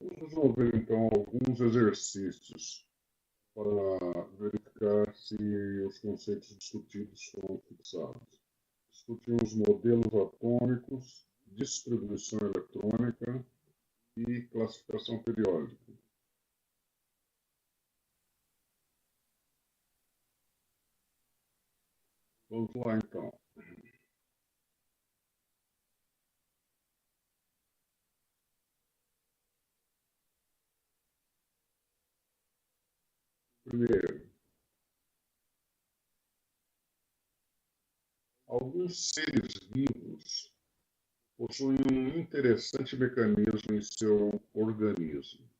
Vamos resolver, então, alguns exercícios para verificar se os conceitos discutidos foram fixados. Discutimos modelos atômicos, distribuição eletrônica e classificação periódica. Vamos lá, então. Primeiro, alguns seres vivos possuem um interessante mecanismo em seu organismo.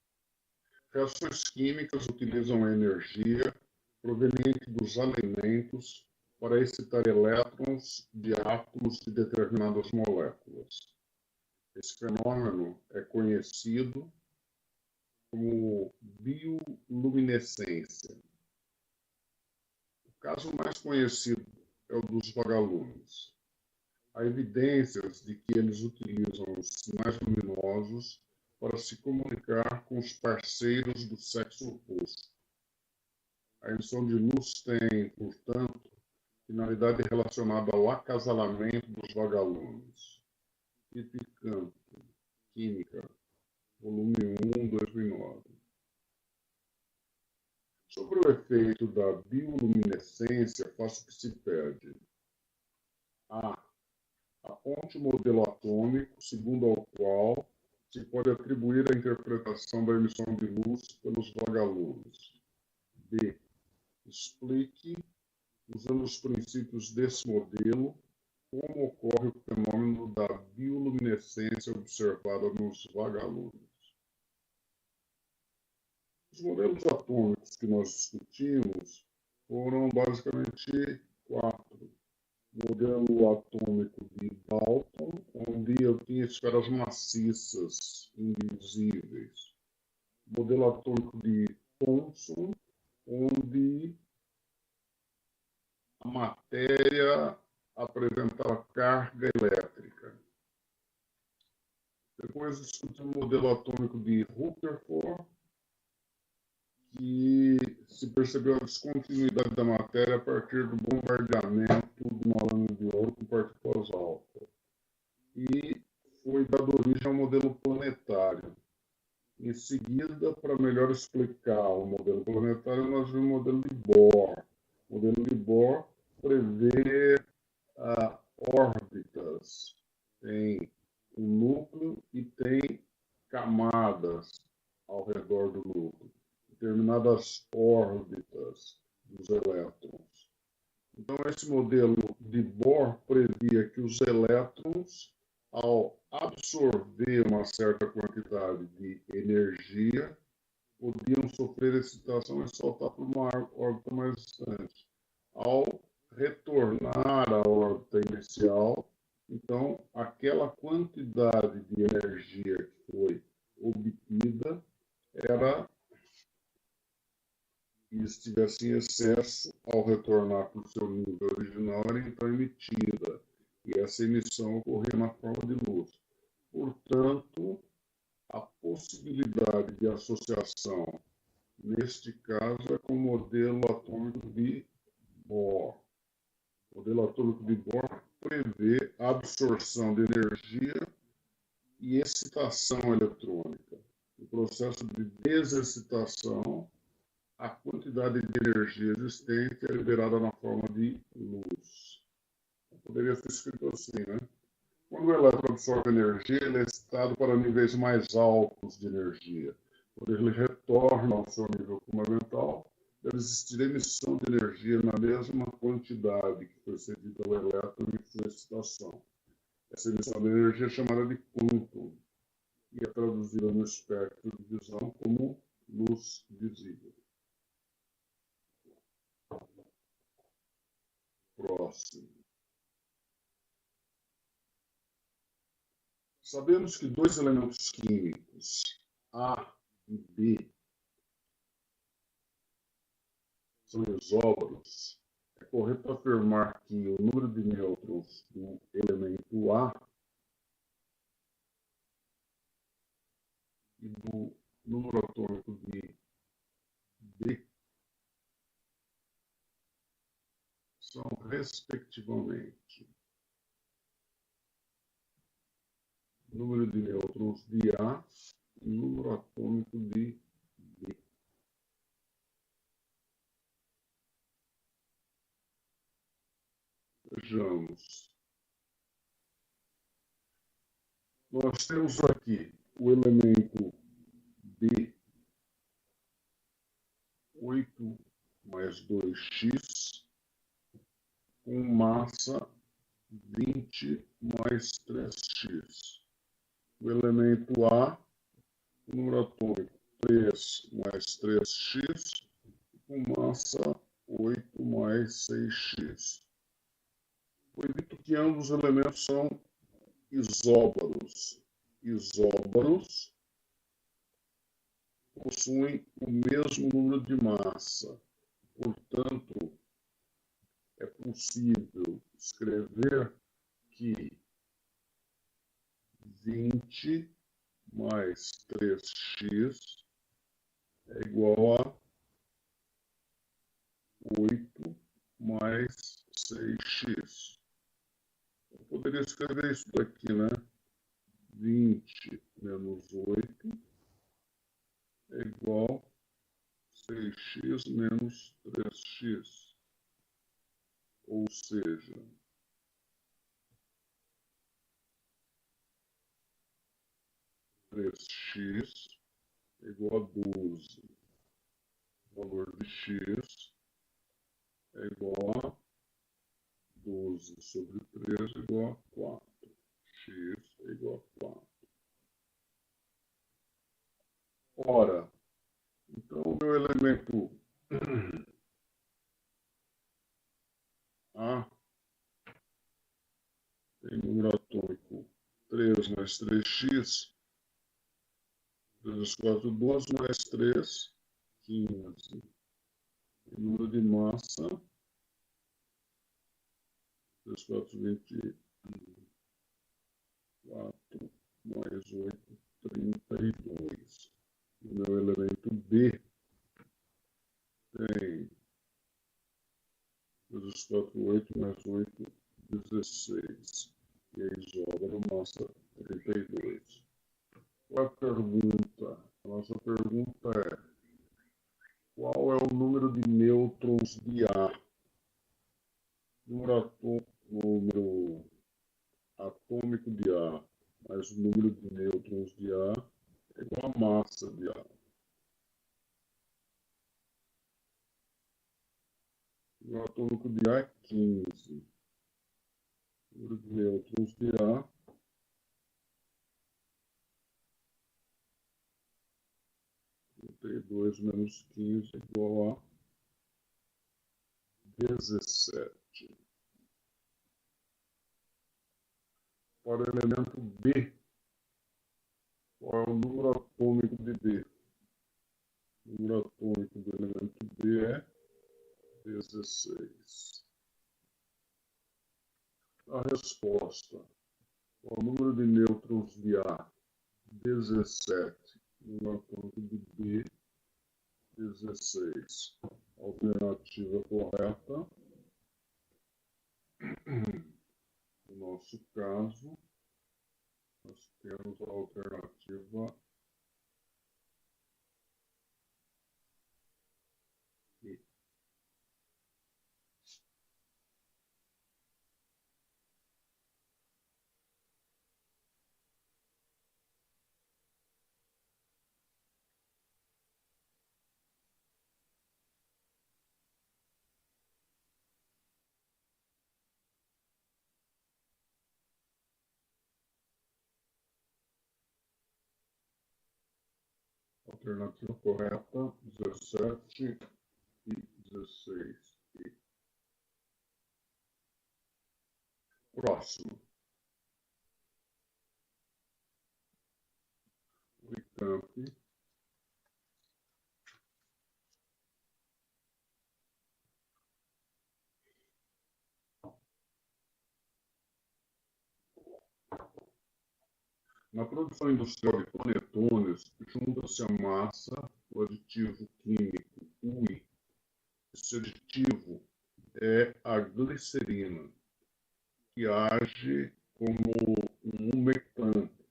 Reações químicas utilizam a energia proveniente dos alimentos para excitar elétrons de átomos de determinadas moléculas. Esse fenômeno é conhecido como bioluminescência. O caso mais conhecido é o dos vagalumes. Há evidências de que eles utilizam os sinais luminosos para se comunicar com os parceiros do sexo oposto. A emissão de luz tem, portanto, finalidade relacionada ao acasalamento dos vagalumes. Tipicanto, Química, volume 1, 2009. Sobre o efeito da bioluminescência, faço o que se pede. A. Aponte o modelo atômico segundo ao qual se pode atribuir a interpretação da emissão de luz pelos vagalumes. B. Explique, usando os princípios desse modelo, como ocorre o fenômeno da bioluminescência observada nos vagalumes. Os modelos atômicos que nós discutimos foram basicamente 4. Modelo atômico de Dalton, onde eu tinha esferas maciças, invisíveis. Modelo atômico de Thomson, onde a matéria apresentava carga elétrica. Depois discutimos o modelo atômico de Rutherford, que se percebeu a descontinuidade da matéria a partir do bombardeamento de uma lâmina de ouro com partículas alfa. E foi dado origem ao modelo planetário. Em seguida, para melhor explicar o modelo planetário, nós vimos o modelo de Bohr. O modelo de Bohr prevê órbitas, tem um núcleo e tem camadas ao redor do núcleo, determinadas órbitas dos elétrons. Então, esse modelo de Bohr previa que os elétrons, ao absorver uma certa quantidade de energia, podiam sofrer excitação e saltar para uma órbita mais distante. Ao retornar à órbita inicial, então, aquela quantidade de energia que foi obtida era e estivesse em excesso, ao retornar para o seu nível original, era então emitida. E essa emissão ocorria na forma de luz. Portanto, a possibilidade de associação, neste caso, é com o modelo atômico de Bohr. O modelo atômico de Bohr prevê a absorção de energia e excitação eletrônica. No processo de desexcitação, a quantidade de energia existente é liberada na forma de luz. Poderia ser escrito assim, né? Quando o elétron absorve energia, ele é excitado para níveis mais altos de energia. Quando ele retorna ao seu nível fundamental, deve existir emissão de energia na mesma quantidade que foi cedida ao elétron em sua excitação. Essa emissão de energia é chamada de quantum e é traduzida no espectro de visão como luz visível. Próximo. Sabemos que dois elementos químicos, A e B, são isóbaros. É correto afirmar que o número de nêutrons do elemento A e do número atômico de B são, respectivamente, número de nêutrons de A e número atômico de B. Vejamos. Nós temos aqui o elemento B, 8 mais 2x, com massa 20 mais 3x. O elemento A, o número atômico 3 mais 3x, com massa 8 mais 6x. Foi dito que ambos os elementos são isóbaros. Isóbaros possuem o mesmo número de massa. Portanto, é possível escrever que 20 mais 3x é igual a 8 mais 6x. Eu poderia escrever isso daqui, né? 20 menos 8 é igual a 6x menos 3x. Ou seja, 3x é igual a 12. O valor de x é igual a 12 sobre 3 é igual a 4. X é igual a 4. Ora, então o meu elemento A tem número atômico 3 mais 3x, 3 vezes 4, 12 mais 3, 15. E número de massa, 3, 4, 24 mais 8, 32. O meu elemento B tem 3 vezes 4, 8 mais 8, 16. E a isóbaro massa 32. Qual é a pergunta? A nossa pergunta é: qual é o número de nêutrons de A? Número atômico de A mais o número de nêutrons de A é igual a massa de A. O número atômico de A é 15. O número de nêutrons de A 32 menos 15 é igual a 17. Para o elemento B, qual é o número atômico de B? O número atômico do elemento B é 16. A resposta: o número de nêutrons de A, 17. O número atômico de B, 16. Alternativa correta. No nosso caso, nós temos a alternativa E. Alternativa correta, 17 e 16. E. Próximo. Unicamp. Na produção industrial de panetones, junta-se a massa, o aditivo químico UI. Esse aditivo é a glicerina, que age como um umectante,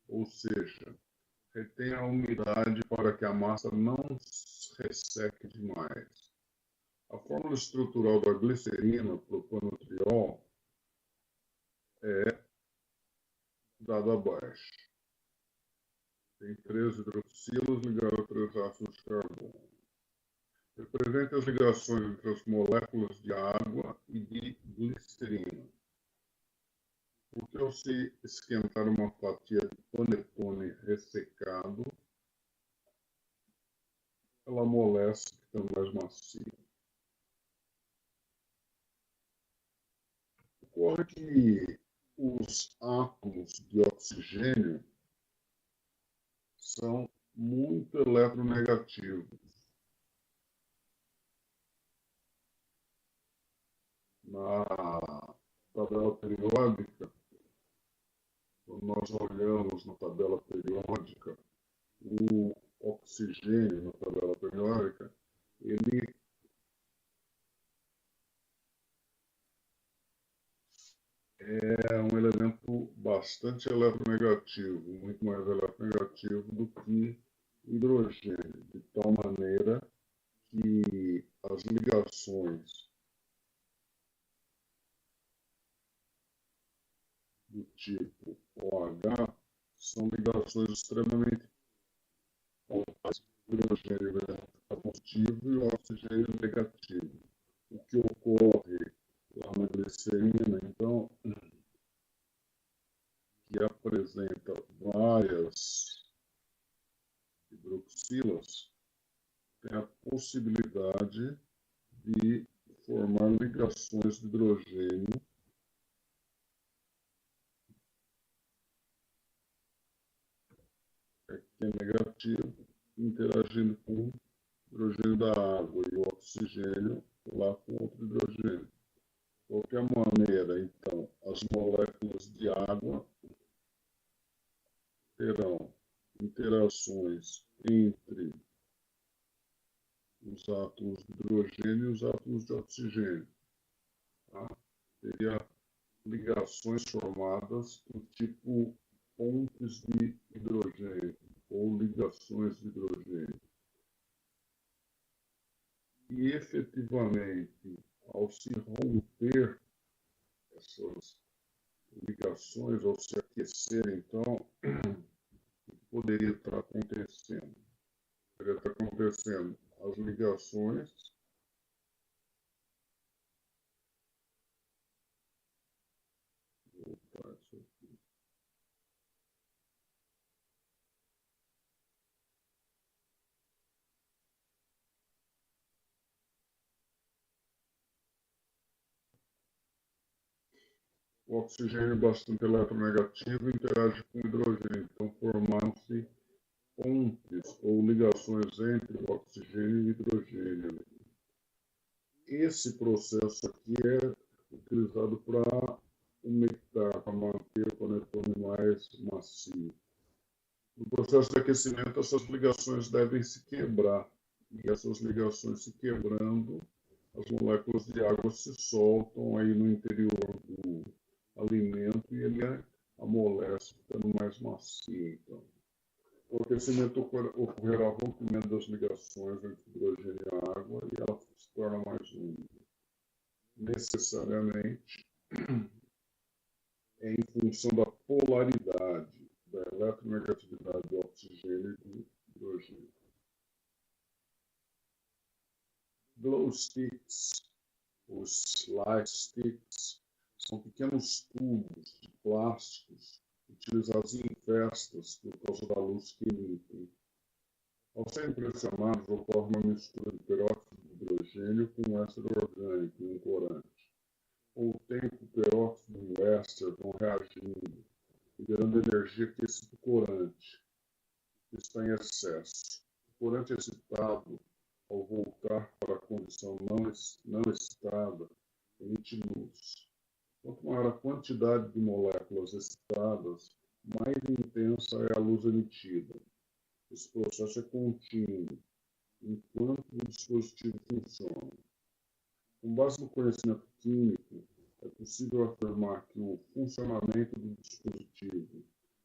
ou seja, retém a umidade para que a massa não resseque demais. A fórmula estrutural da glicerina, propanotriol, é dada abaixo. Tem 3 hidroxilas ligadas a 3 átomos de carbono. Representa as ligações entre as moléculas de água e de glicerina. Porque ao se esquentar uma fatia de panetone ressecado, ela amolece, ficando mais macia. Ocorre que os átomos de oxigênio são muito eletronegativos. Na tabela periódica, quando nós olhamos na tabela periódica, o oxigênio na tabela periódica, ele é um elemento bastante eletronegativo, muito mais eletronegativo do que hidrogênio, de tal maneira que as ligações do tipo OH são ligações extremamente pontuais. O hidrogênio é positivo e o oxigênio é negativo. O que ocorre lá na glicerina, então, que apresenta várias hidroxilas, tem a possibilidade de formar ligações de hidrogênio que é negativo, interagindo com o hidrogênio da água e o oxigênio lá com outro hidrogênio. De qualquer maneira, então, as moléculas de água terão interações entre os átomos de hidrogênio e os átomos de oxigênio. Tá? Teria ligações formadas do tipo pontes de hidrogênio ou ligações de hidrogênio. E, efetivamente, ao se romper essas ligações, ao se aquecer, então, o que poderia estar acontecendo? Poderia estar acontecendo as ligações o oxigênio é bastante eletronegativo interage com o hidrogênio, então formam-se pontes ou ligações entre o oxigênio e o hidrogênio. Esse processo aqui é utilizado para umectar, para manter o panetone mais macio. No processo de aquecimento, essas ligações devem se quebrar. E essas ligações se quebrando, as moléculas de água se soltam aí no interior do alimento e ele amolece, ficando mais macio. Então, o aquecimento ocorrerá rompimento das ligações entre hidrogênio e água e ela se torna mais úmida. Necessariamente é em função da polaridade, da eletronegatividade do oxigênio e do hidrogênio. Glow sticks, os light sticks, são pequenos tubos de plásticos utilizados em festas por causa da luz que emitem. Ao serem pressionados, ocorre uma mistura de peróxido de hidrogênio com éster orgânico e um corante. Com o tempo, o peróxido e o éster vão reagindo, liberando energia que excita o corante, que está em excesso. O corante excitado, ao voltar para a condição não excitada, emite luz. Quanto maior a quantidade de moléculas excitadas, mais intensa é a luz emitida. Esse processo é contínuo, enquanto o dispositivo funciona. Com base no conhecimento químico, é possível afirmar que o funcionamento do dispositivo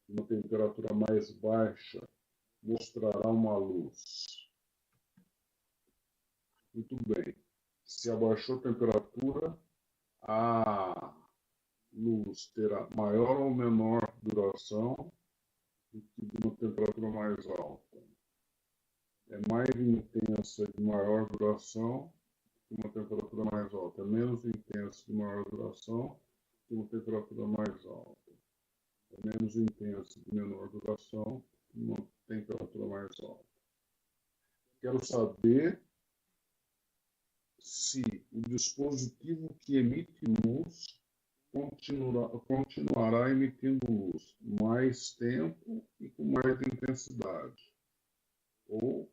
em uma temperatura mais baixa mostrará uma luz. Muito bem. Se abaixou a temperatura, a luz terá maior ou menor duração do que de uma temperatura mais alta. É mais intensa de maior duração que uma temperatura mais alta. É menos intensa de maior duração que uma temperatura mais alta. É menos intensa de menor duração que uma temperatura mais alta. Quero saber se o dispositivo que emite luz continuará emitindo luz mais tempo e com mais intensidade, ou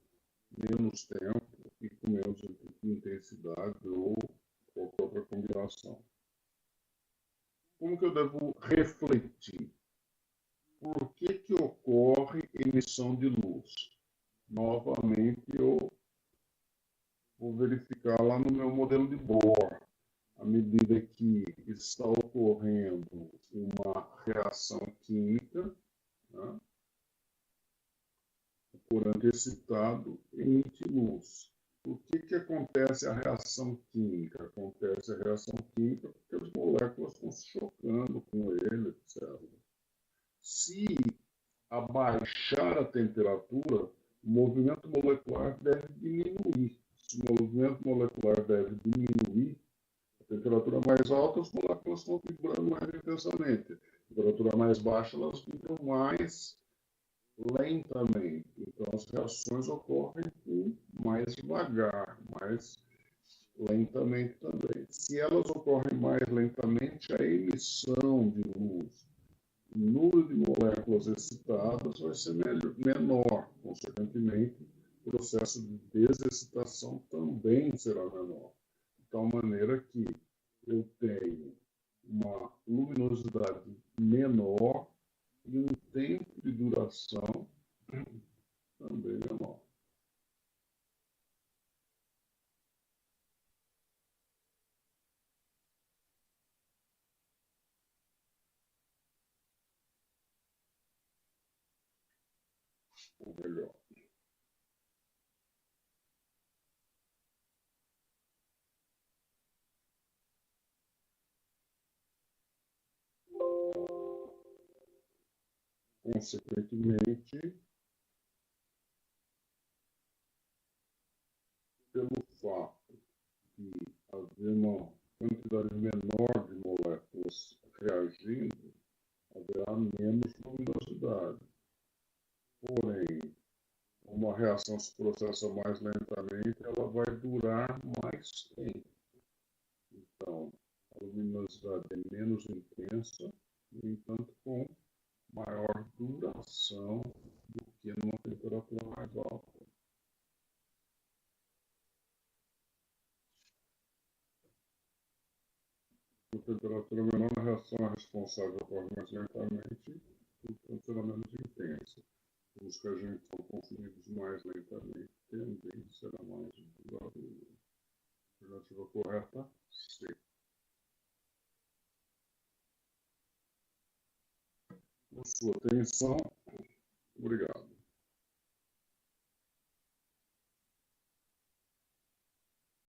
menos tempo e com menos intensidade, ou qualquer outra combinação. Como que eu devo refletir? Por que ocorre emissão de luz? Novamente, eu vou verificar lá no meu modelo de Bohr. À medida que está ocorrendo uma reação química, né, o corante excitado emite luz. Por que acontece a reação química? Acontece a reação química porque as moléculas estão se chocando com ele, etc. Se abaixar a temperatura, o movimento molecular deve diminuir. Se o movimento molecular deve diminuir, a temperatura mais alta, as moléculas estão vibrando mais intensamente. A temperatura mais baixa, elas vibram mais lentamente. Então, as reações ocorrem mais devagar, mais lentamente também. Se elas ocorrem mais lentamente, a emissão de luz, o número de moléculas excitadas vai ser menor. Consequentemente, o processo de desexcitação também será menor. De tal maneira que eu tenho uma luminosidade menor e um tempo de duração também menor. Ou melhor, consequentemente, pelo fato de haver uma quantidade menor de moléculas reagindo, haverá menos luminosidade. Porém, uma reação se processa mais lentamente, ela vai durar mais tempo. Então, a luminosidade é menos intensa, no entanto, com maior duração do que numa temperatura mais alta. Com temperatura menor, a reação responsável ocorre mais lentamente, portanto será menos intensa. Os reagentes são consumidos mais lentamente, também será mais duradouro. Alternativa correta, C. Por sua atenção, obrigado.